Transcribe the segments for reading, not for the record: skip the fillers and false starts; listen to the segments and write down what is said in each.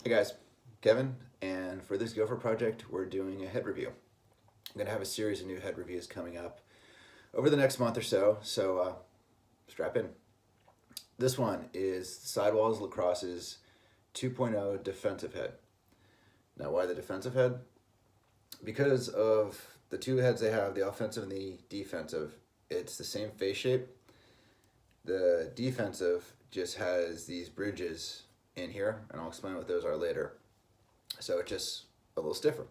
Hey guys, Kevin, and for this Gopher project, we're doing a head review. I'm going to have a series of new head reviews coming up over the next month or so strap in. This one is Sidewallz Lacrosse's 2.0 defensive head. Now, why the defensive head? Because of the two heads they have, the offensive and the defensive, it's the same face shape. The defensive just has these bridges in here, and I'll explain what those are later. So it's just a little stiffer.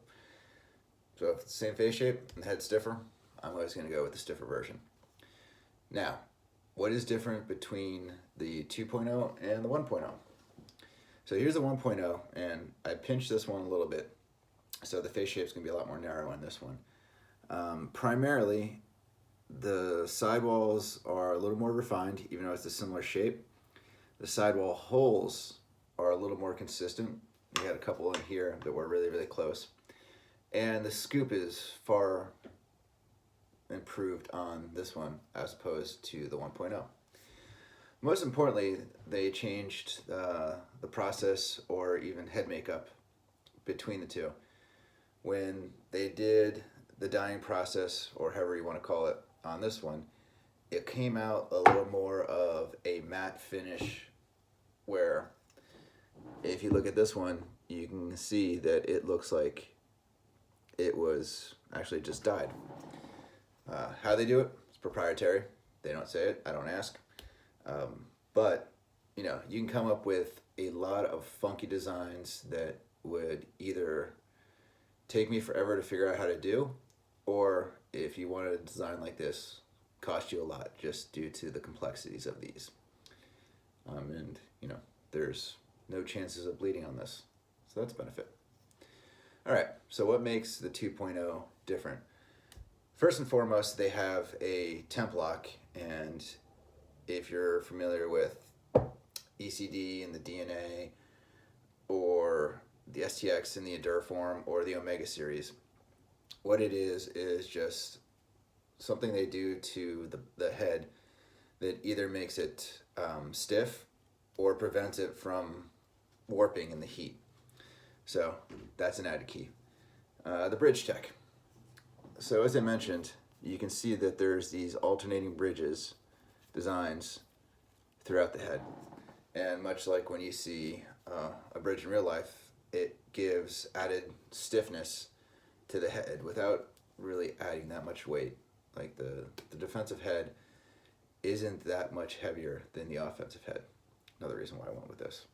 So if it's the same face shape and the head's stiffer, I'm always going to go with the stiffer version. Now, what is different between the 2.0 and the 1.0? So here's the 1.0, and I pinched this one a little bit, so the face shape's going to be a lot more narrow in this one. Primarily, the sidewalls are a little more refined, even though it's a similar shape. The sidewall holes are a little more consistent. We had a couple in here that were really, really close. And the scoop is far improved on this one as opposed to the 1.0. Most importantly, they changed the process or even head makeup between the two. When they did the dyeing process, or however you want to call it, on this one, it came out a little more of a matte finish, where if you look at this one, you can see that it looks like it was actually just dyed. How they do it, it's proprietary. They don't say it, I don't ask. But you know, you can come up with a lot of funky designs that would either take me forever to figure out how to do, or if you wanted a design like this, cost you a lot just due to the complexities of these. And you know, there's no chances of bleeding on this, so that's a benefit. All right, so what makes the 2.0 different? First and foremost, they have a temp lock, and if you're familiar with ECD and the DNA, or the STX in the Endurform, or the Omega series, what it is just something they do to the head that either makes it stiff or prevents it from warping in the heat. So that's an added key. The bridge tech. So as I mentioned, you can see that there's these alternating bridges designs throughout the head. And much like when you see a bridge in real life, it gives added stiffness to the head without really adding that much weight. Like the defensive head isn't that much heavier than the offensive head. Another reason why I went with this.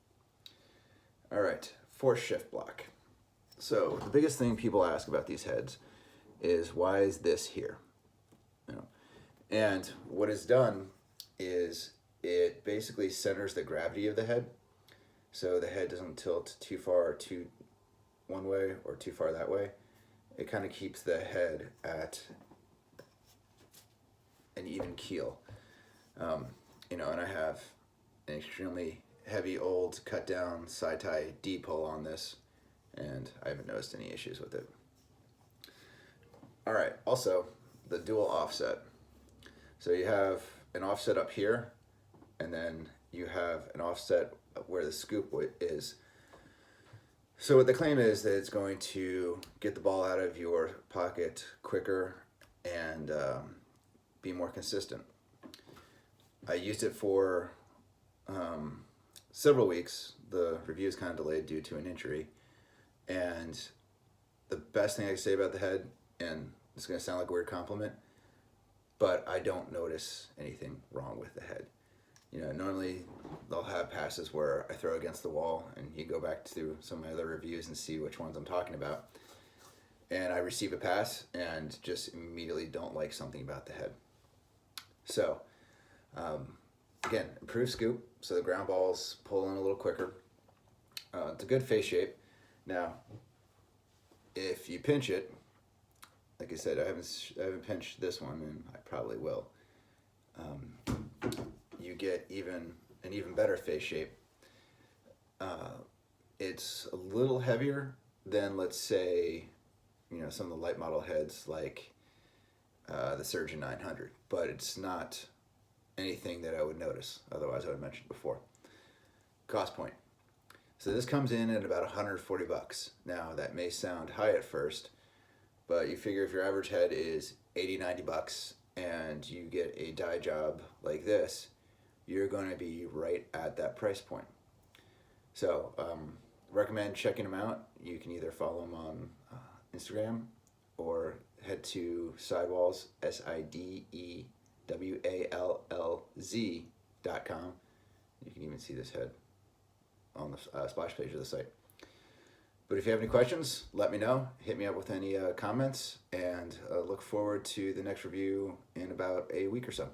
All right, force shift block. So the biggest thing people ask about these heads is, why is this here? You know, and what is done is it basically centers the gravity of the head, so the head doesn't tilt too far to one way or too far that way. It kind of keeps the head at an even keel. You know, and I have an extremely heavy old cut down side tie D-pull on this, and I haven't noticed any issues with it. All right, also the dual offset. So you have an offset up here, and then you have an offset where the scoop is. So what the claim is that it's going to get the ball out of your pocket quicker and be more consistent. I used it for several weeks. The review is kind of delayed due to an injury, and the best thing I can say about the head, and it's going to sound like a weird compliment, but I don't notice anything wrong with the head. You know, normally they'll have passes where I throw against the wall, and you go back to some of my other reviews and see which ones I'm talking about, and I receive a pass and just immediately don't like something about the head. So again, improved scoop, so the ground balls pull in a little quicker. It's a good face shape. Now, if you pinch it, like I said, I haven't pinched this one, and I probably will. You get an even better face shape. It's a little heavier than, let's say, you know, some of the light model heads like the Surgeon 900, but it's not anything that I would notice. Otherwise, I would have mentioned before. Cost point. So this comes in at about 140 bucks. Now that may sound high at first, but you figure if your average head is 80, 90 bucks and you get a dye job like this, you're going to be right at that price point. So recommend checking them out. You can either follow them on Instagram or head to Sidewallz, SIDEWALLZ.com. You can even see this head on the splash page of the site. But if you have any questions, let me know. Hit me up with any comments, and look forward to the next review in about a week or so.